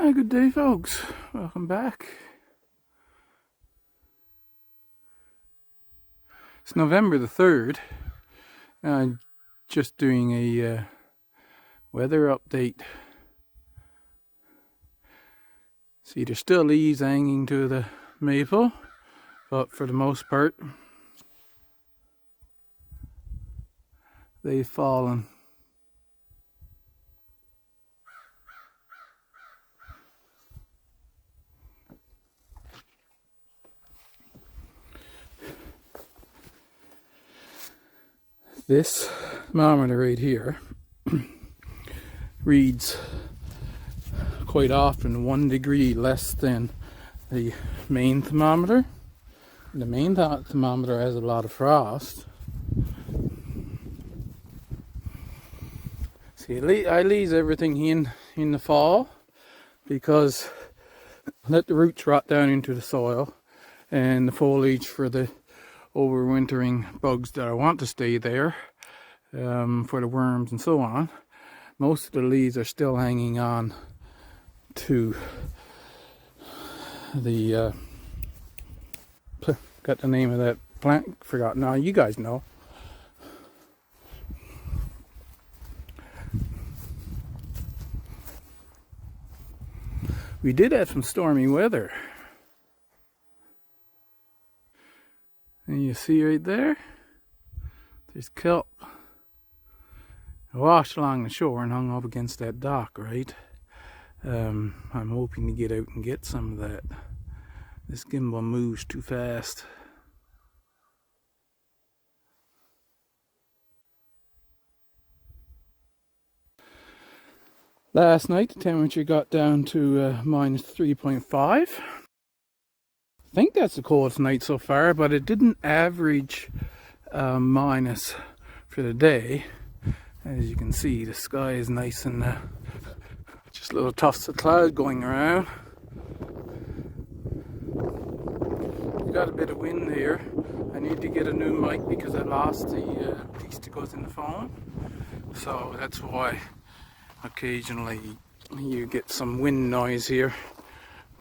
Good day, folks. Welcome back. It's November the 3rd. I'm just doing a weather update. See, there's still leaves hanging to the maple, but for the most part, they've fallen. This thermometer right here reads quite often 1 degree less than the main thermometer. The main thermometer has a lot of frost. See, I leave everything in the fall because I let the roots rot down into the soil and the foliage for the overwintering bugs that I want to stay there, for the worms and so on. Most of the leaves are still hanging on to the got the name of that plant forgotten now. You guys know. We did have some stormy weather. And you see right there, there's kelp. I washed along the shore and hung up against that dock, right? I'm hoping to get out and get some of that. This gimbal moves too fast. Last night the temperature got down to minus 3.5. I think that's the coldest night so far, but it didn't average minus for the day. As you can see, the sky is nice and just little tufts of cloud going around. We've got a bit of wind here. I need to get a new mic because I lost the piece that goes in the phone. So that's why occasionally you get some wind noise here.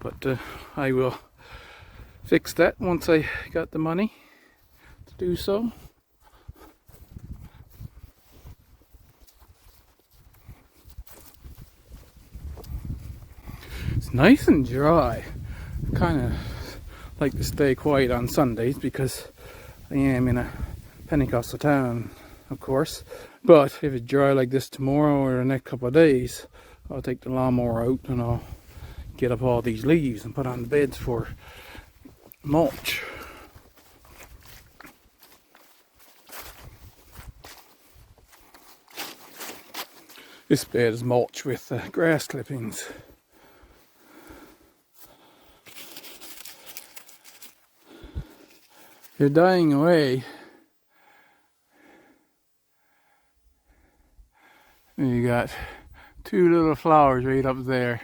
But I will fix that once I got the money to do so. It's nice and dry. I kind of like to stay quiet on Sundays because I am in a Pentecostal town, of course. But if it's dry like this tomorrow or the next couple of days, I'll take the lawnmower out and I'll get up all these leaves and put on the beds for mulch. This bed is mulch with grass clippings. They're dying away. And you got two little flowers right up there.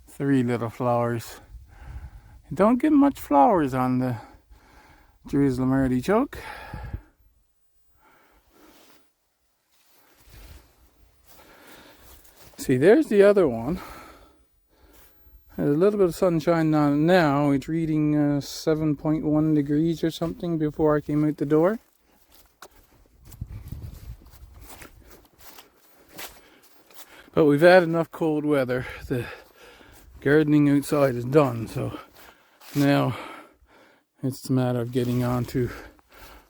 3 little flowers. You don't get much flowers on the Jerusalem artichoke. See, there's the other one. There's a little bit of sunshine on it now. It's reading 7.1 degrees or something before I came out the door. But we've had enough cold weather. The gardening outside is done, so now it's a matter of getting on to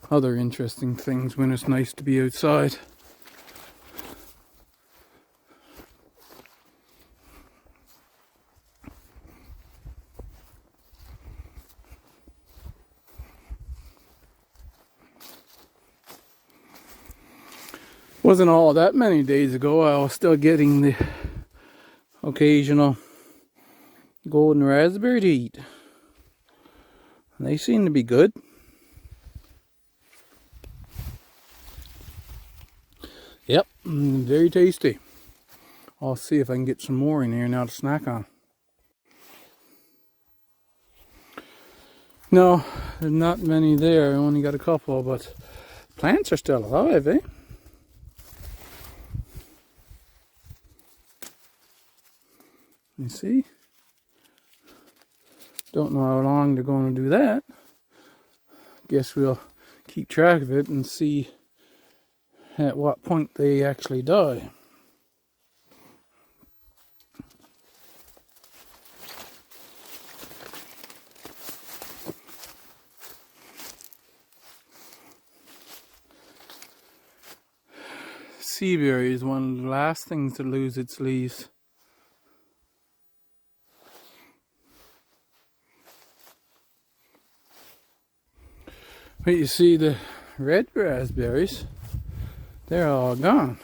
other interesting things when it's nice to be outside. Wasn't all that many days ago I was still getting the occasional golden raspberry to eat. They seem to be good. Yep, very tasty. I'll see if I can get some more in here now to snack on. No, there's not many there. I only got a couple, but plants are still alive, eh? You see? Don't know how long they're going to do that. Guess we'll keep track of it and see at what point they actually die. Seaberry is one of the last things to lose its leaves. But you see the red raspberries, they're all gone.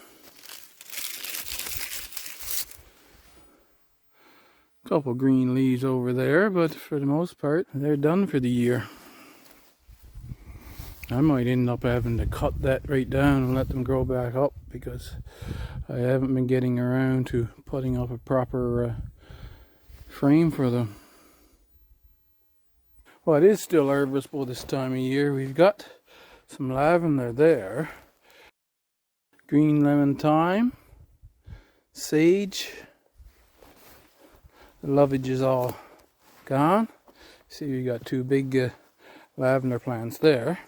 Couple green leaves over there, but for the most part, they're done for the year. I might end up having to cut that right down and let them grow back up because I haven't been getting around to putting up a proper frame for them. Well, it is still harvestable this time of year. We've got some lavender there, green lemon thyme, sage. The lovage is all gone. See, we got two big lavender plants there.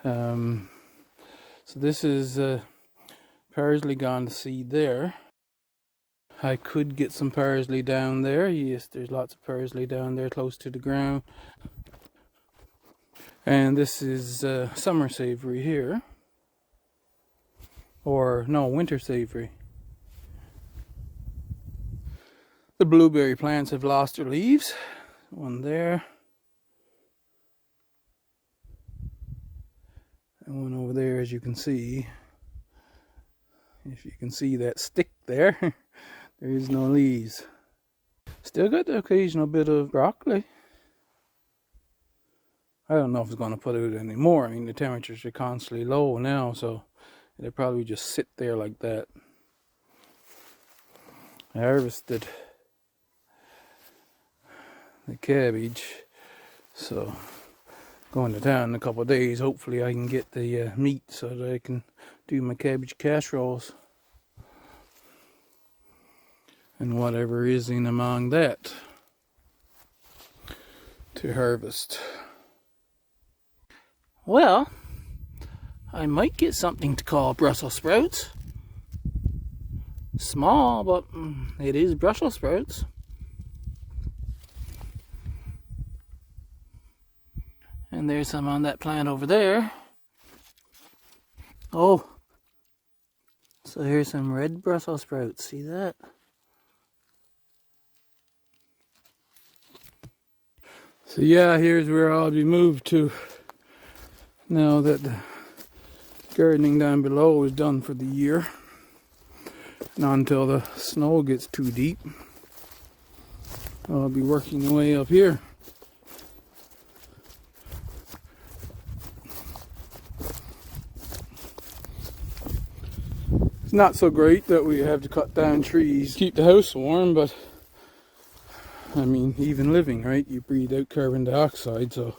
So this is parsley gone to seed there. I could get some parsley down there. Yes, there's lots of parsley down there close to the ground. And this is summer savory here. Or no, winter savory. The blueberry plants have lost their leaves. One there. And one over there, as you can see. If you can see that stick there, there is no leaves. Still got the occasional bit of broccoli. I don't know if it's going to put out anymore. I mean, the temperatures are constantly low now, so it'll probably just sit there like that. I harvested the cabbage, so going to town in a couple of days. Hopefully I can get the meat so that I can do my cabbage casseroles and whatever is in among that to harvest. Well, I might get something to call Brussels sprouts. Small, but it is Brussels sprouts. And there's some on that plant over there. Oh, so here's some red Brussels sprouts. See that? So yeah, here's where I'll be moved to now that the gardening down below is done for the year. Not until the snow gets too deep. I'll be working the way up here. It's not so great that we have to cut down trees to keep the house warm, but I mean, even living, right? You breathe out carbon dioxide, so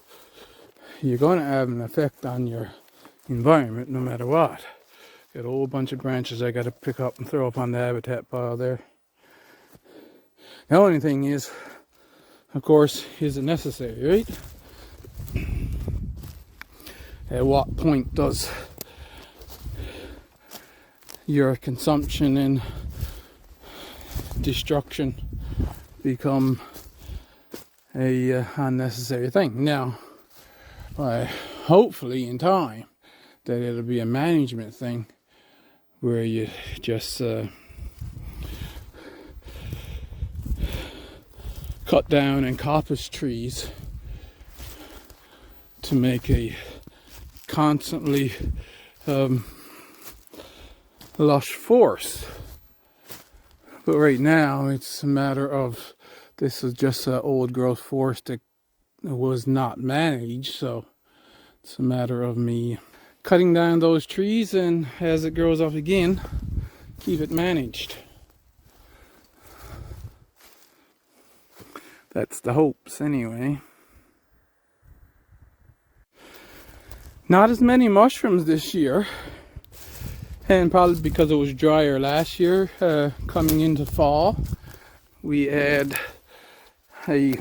you're going to have an effect on your environment no matter what. Got a whole bunch of branches I got to pick up and throw up on the habitat pile there. The only thing is, of course, is it necessary, right? At what point does your consumption and destruction become a unnecessary thing? Now, hopefully in time that it'll be a management thing where you just cut down and coppice trees to make a constantly lush forest. But right now it's a matter of, this is just an old growth forest that was not managed, so it's a matter of me cutting down those trees, and as it grows up again, keep it managed. That's the hopes anyway. Not as many mushrooms this year, and probably because it was drier last year. Coming into fall, we had a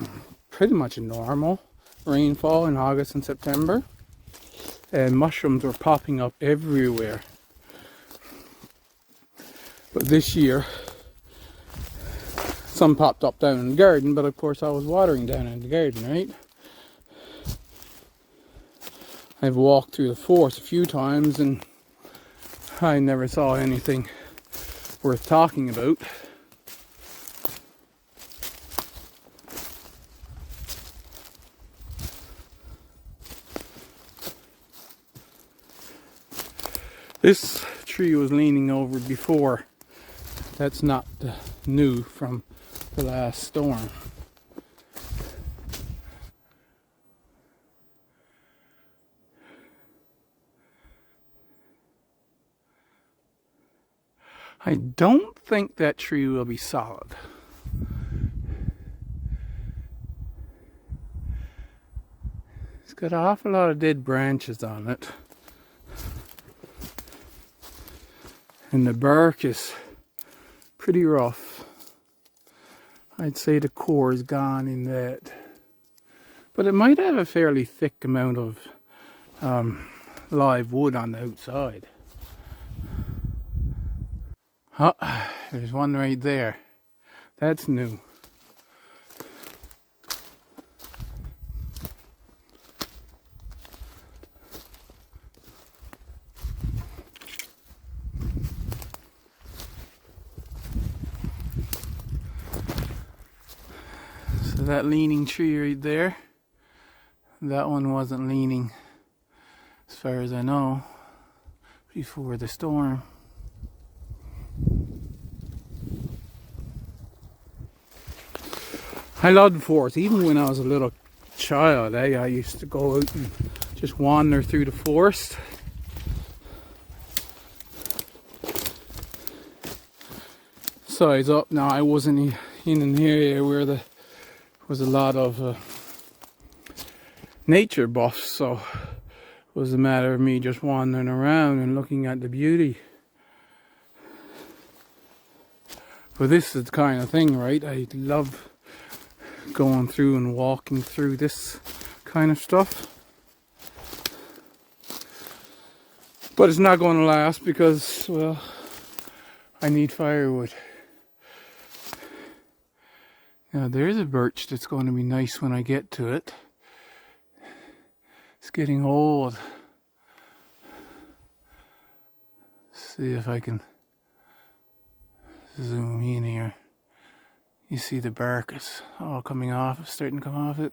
pretty much a normal rainfall in August and September, and mushrooms were popping up everywhere. But this year, some popped up down in the garden, but of course I was watering down in the garden, right? I've walked through the forest a few times and I never saw anything worth talking about. This tree was leaning over before. That's not new from the last storm. I don't think that tree will be solid. It's got an awful lot of dead branches on it. And the bark is pretty rough. I'd say the core is gone in that. But it might have a fairly thick amount of live wood on the outside. Oh, there's one right there. That's new. So that leaning tree right there, that one wasn't leaning, as far as I know, before the storm. I loved the forest. Even when I was a little child, I used to go out and just wander through the forest. Size up now, I wasn't in an area where there was a lot of nature buffs, so it was a matter of me just wandering around and looking at the beauty. But this is the kind of thing, right? I love going through and walking through this kind of stuff. But it's not going to last because, well, I need firewood. Now there's a birch that's going to be nice when I get to it. It's getting old. See if I can zoom in here. You see the bark is all coming off, it's starting to come off it.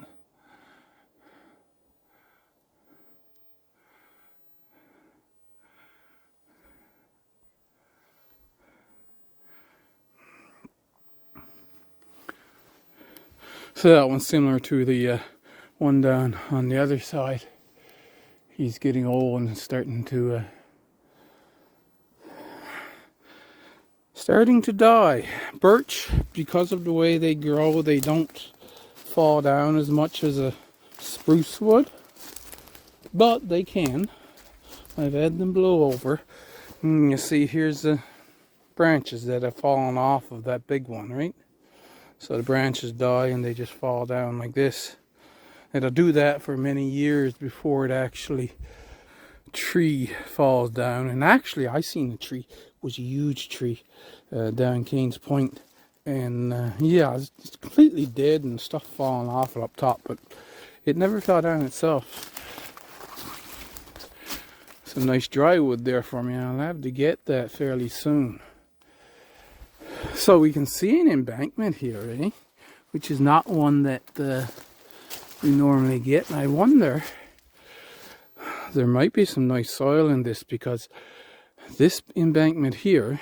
So that one's similar to the one down on the other side. He's getting old and starting to die. Birch, because of the way they grow, they don't fall down as much as a spruce would, but they can. I've had them blow over. And you see, here's the branches that have fallen off of that big one, right? So the branches die and they just fall down like this. It'll do that for many years before it actually tree falls down. And actually, I seen a tree. It was a huge tree down Kane's Point, and yeah, it's completely dead and stuff falling off it up top, but it never fell down itself. Some nice dry wood there for me. I'll have to get that fairly soon. So we can see an embankment here, eh? Which is not one that we normally get. And I wonder, there might be some nice soil in this, because this embankment here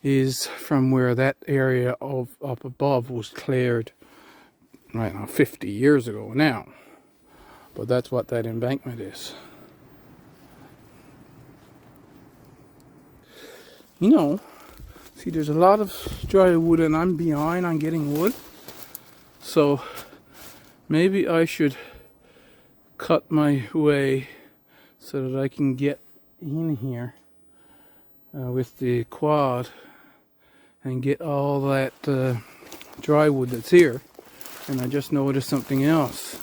is from where that area of up above was cleared, right now, 50 years ago now. But that's what that embankment is. You know, see, there's a lot of dry wood and I'm behind on getting wood. So maybe I should cut my way so that I can get in here with the quad and get all that dry wood that's here. And I just noticed something else.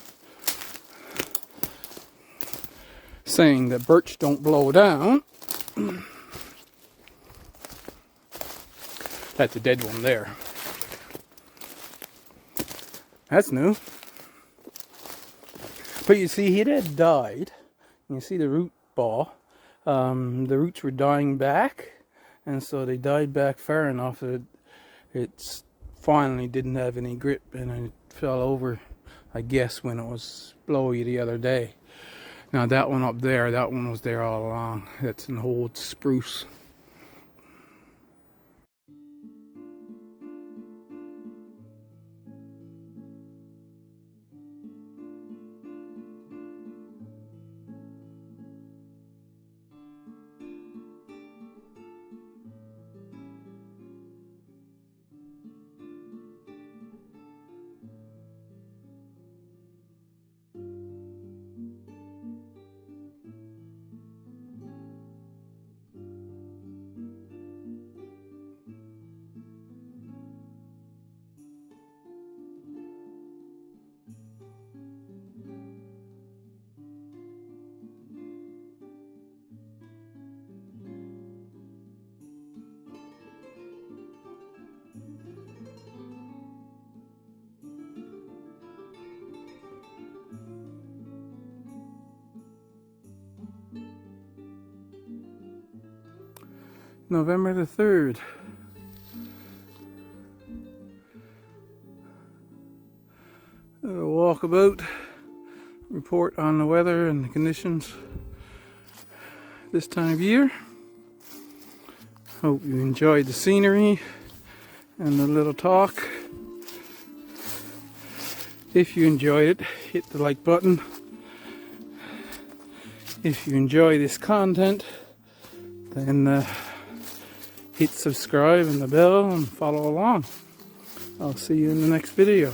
Saying that birch don't blow down. That's a dead one there. That's new. But you see, it had died. You see the root ball. The roots were dying back. And so they died back far enough that it finally didn't have any grip. And it fell over, I guess, when it was blowy the other day. Now that one up there, that one was there all along. That's an old spruce. November the 3rd. A walkabout report on the weather and the conditions this time of year. Hope you enjoyed the scenery and the little talk. If you enjoyed it, hit the like button. If you enjoy this content, then hit subscribe and the bell and follow along. I'll see you in the next video.